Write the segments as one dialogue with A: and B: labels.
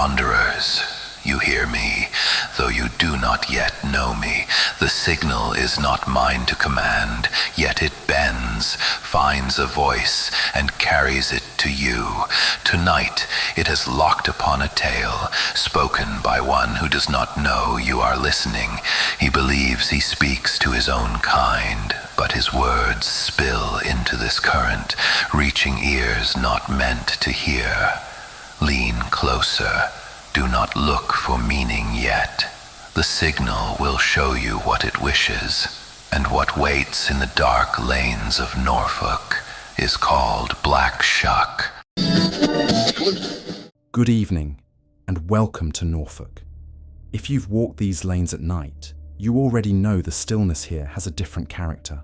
A: Wanderers, you hear me, though you do not yet know me. The signal is not mine to command, yet it bends, finds a voice, and carries it to you. Tonight it has locked upon a tale, spoken by one who does not know you are listening. He believes he speaks to his own kind, but his words spill into this current, reaching ears not meant to hear. Lean closer. Do not look for meaning yet. The signal will show you what it wishes, and what waits in the dark lanes of Norfolk is called Black Shuck.
B: Good evening, and welcome to Norfolk. If you've walked these lanes at night, you already know the stillness here has a different character.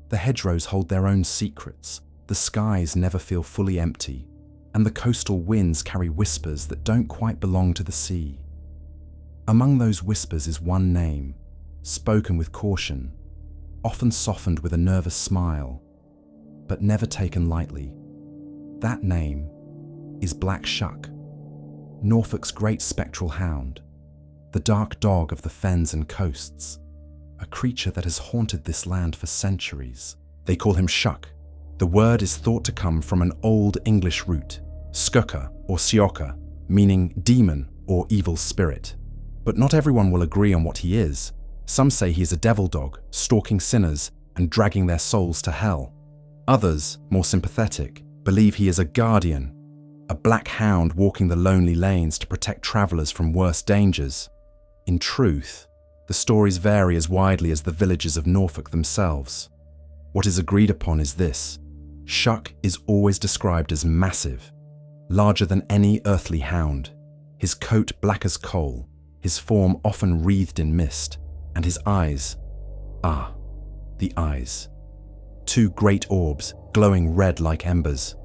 B: The hedgerows hold their own secrets, the skies never feel fully empty, and the coastal winds carry whispers that don't quite belong to the sea. Among those whispers is one name, spoken with caution, often softened with a nervous smile, but never taken lightly. That name is Black Shuck, Norfolk's great spectral hound, the dark dog of the fens and coasts, a creature that has haunted this land for centuries. They call him Shuck. The word is thought to come from an Old English root, skukka or sioka, meaning demon or evil spirit. But not everyone will agree on what he is. Some say he is a devil dog, stalking sinners and dragging their souls to hell. Others, more sympathetic, believe he is a guardian, a black hound walking the lonely lanes to protect travelers from worse dangers. In truth, the stories vary as widely as the villages of Norfolk themselves. What is agreed upon is this: Shuck is always described as massive, larger than any earthly hound, his coat black as coal, his form often wreathed in mist, and his eyes, the eyes. Two great orbs, glowing red like embers.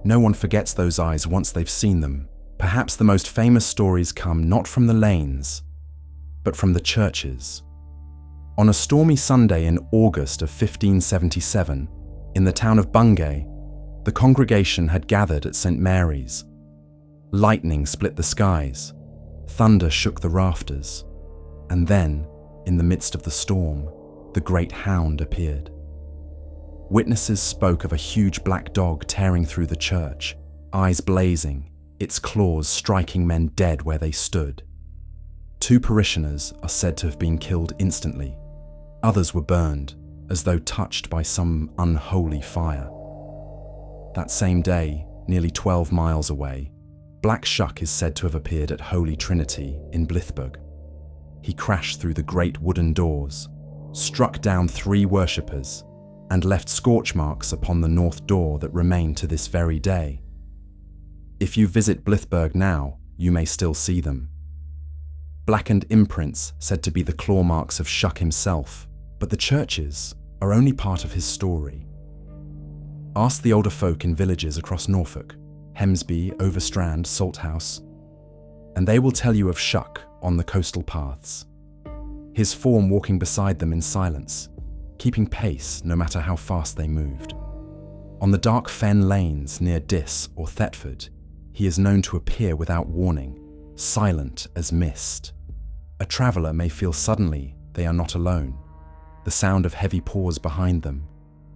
B: No one forgets those eyes once they've seen them. Perhaps the most famous stories come not from the lanes, but from the churches. On a stormy Sunday in August of 1577, in the town of Bungay, the congregation had gathered at St. Mary's. Lightning split the skies, thunder shook the rafters, and then, in the midst of the storm, the great hound appeared. Witnesses spoke of a huge black dog tearing through the church, eyes blazing, its claws striking men dead where they stood. 2 parishioners are said to have been killed instantly. Others were burned, as though touched by some unholy fire. That same day, nearly 12 miles away, Black Shuck is said to have appeared at Holy Trinity in Blithburgh. He crashed through the great wooden doors, struck down 3 worshippers, and left scorch marks upon the north door that remain to this very day. If you visit Blithburgh now, you may still see them. Blackened imprints said to be the claw marks of Shuck himself, but the churches are only part of his story. Ask the older folk in villages across Norfolk, Hemsby, Overstrand, Salthouse, and they will tell you of Shuck on the coastal paths. His form walking beside them in silence, keeping pace no matter how fast they moved. On the dark fen lanes near Diss or Thetford, he is known to appear without warning, silent as mist. A traveller may feel suddenly they are not alone. The sound of heavy paws behind them,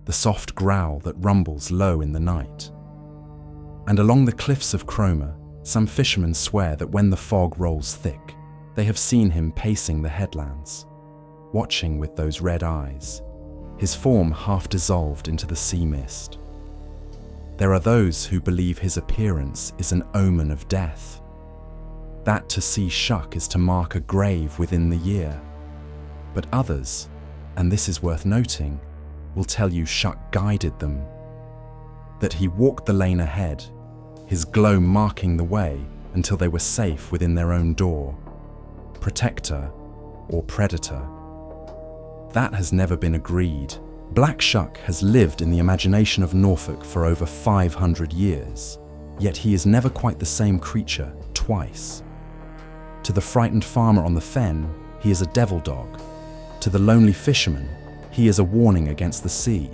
B: the soft growl that rumbles low in the night. And along the cliffs of Cromer, some fishermen swear that when the fog rolls thick, they have seen him pacing the headlands, watching with those red eyes, his form half dissolved into the sea mist. There are those who believe his appearance is an omen of death, that to see Shuck is to mark a grave within the year. But others, and this is worth noting, will tell you Shuck guided them, that he walked the lane ahead, his glow marking the way until they were safe within their own door. Protector or predator. That has never been agreed. Black Shuck has lived in the imagination of Norfolk for over 500 years, yet he is never quite the same creature twice. To the frightened farmer on the fen, he is a devil dog. To the lonely fisherman, he is a warning against the sea.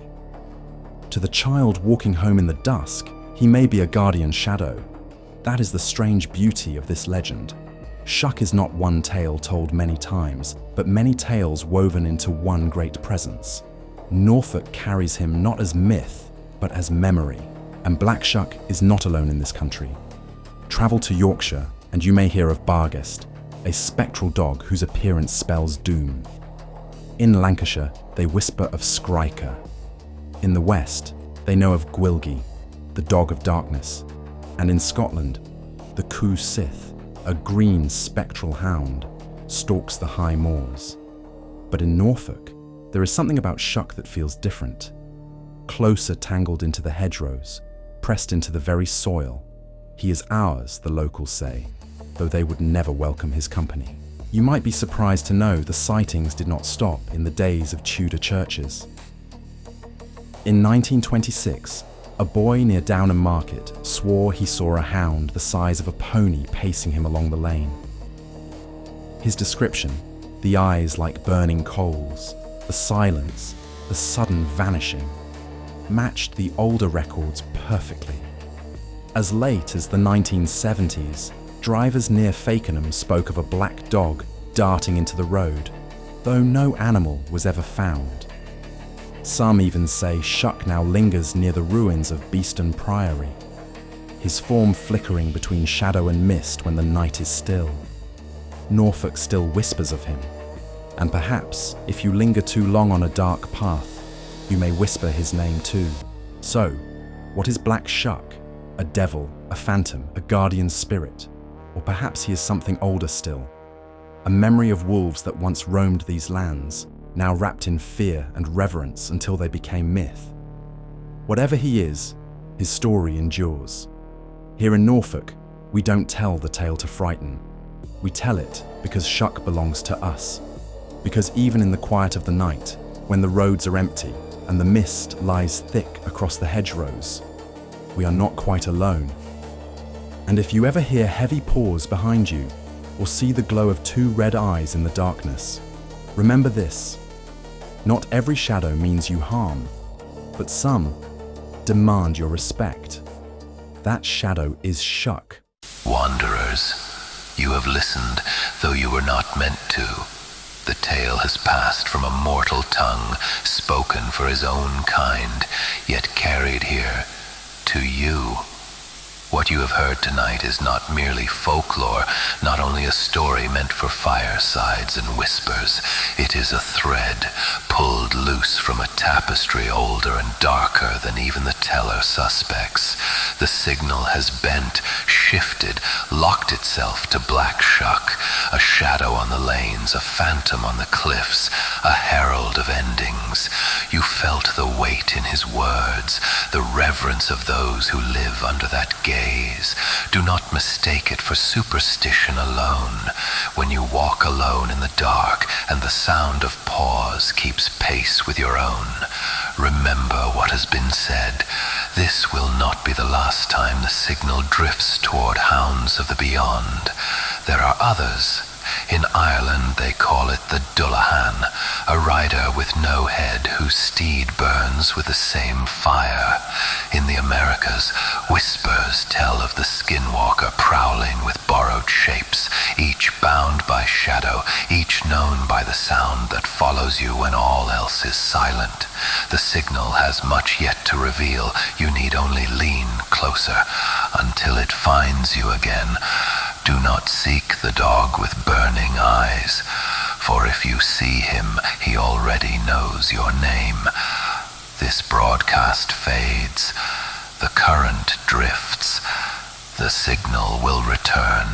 B: To the child walking home in the dusk, he may be a guardian shadow. that is the strange beauty of this legend. Shuck is not one tale told many times, but many tales woven into one great presence. Norfolk carries him not as myth, but as memory, and Black Shuck is not alone in this country. Travel to Yorkshire, and you may hear of Barghest, a spectral dog whose appearance spells doom. In Lancashire, they whisper of Skriker. In the West, they know of Gwilgi, the dog of darkness, and in Scotland, the Coo Sith, a green spectral hound, stalks the high moors. But in Norfolk, there is something about Shuck that feels different. Closer tangled into the hedgerows, pressed into the very soil. He is ours, the locals say, though they would never welcome his company. You might be surprised to know the sightings did not stop in the days of Tudor churches. In 1926, a boy near Downham Market swore he saw a hound the size of a pony pacing him along the lane. His description, the eyes like burning coals, the silence, the sudden vanishing, matched the older records perfectly. As late as the 1970s, drivers near Fakenham spoke of a black dog darting into the road, though no animal was ever found. Some even say Shuck now lingers near the ruins of Beeston Priory, his form flickering between shadow and mist when the night is still. Norfolk still whispers of him, and perhaps, if you linger too long on a dark path, you may whisper his name too. So, what is Black Shuck? A devil, a phantom, a guardian spirit? Or perhaps he is something older still, a memory of wolves that once roamed these lands, now wrapped in fear and reverence until they became myth. Whatever he is, his story endures. Here in Norfolk, we don't tell the tale to frighten. We tell it because Shuck belongs to us. Because even in the quiet of the night, when the roads are empty and the mist lies thick across the hedgerows, we are not quite alone. And if you ever hear heavy paws behind you, or see the glow of two red eyes in the darkness, remember this: not every shadow means you harm, but some demand your respect. That shadow is Shuck.
A: Wanderers, you have listened, though you were not meant to. The tale has passed from a mortal tongue, spoken for his own kind, yet carried here to you. What you have heard tonight is not merely folklore, not only a story meant for firesides and whispers. It is a thread pulled loose from a tapestry older and darker than even the teller suspects. The signal has bent, shifted, locked itself to Black Shuck, a shadow on the lanes, a phantom on the cliffs, a herald of endings. You felt the weight in his words, the reverence of those who live under that gaze. Do not mistake it for superstition alone. When you walk alone in the dark and the sound of paws keeps pace with your own, remember what has been said. This will not be the last time the signal drifts toward hounds of the beyond. There are others. In Ireland they call it the Dullahan, a rider with no head whose steed burns with the same fire. In the Americas, whispers tell of the skinwalker prowling with borrowed shapes, each bound by shadow, each known by the sound that follows you when all else is silent. The signal has much yet to reveal. You need only lean closer until it finds you again. Do not seek the dog with burning eyes, for if you see him, he already knows your name. This broadcast fades, the current drifts, the signal will return.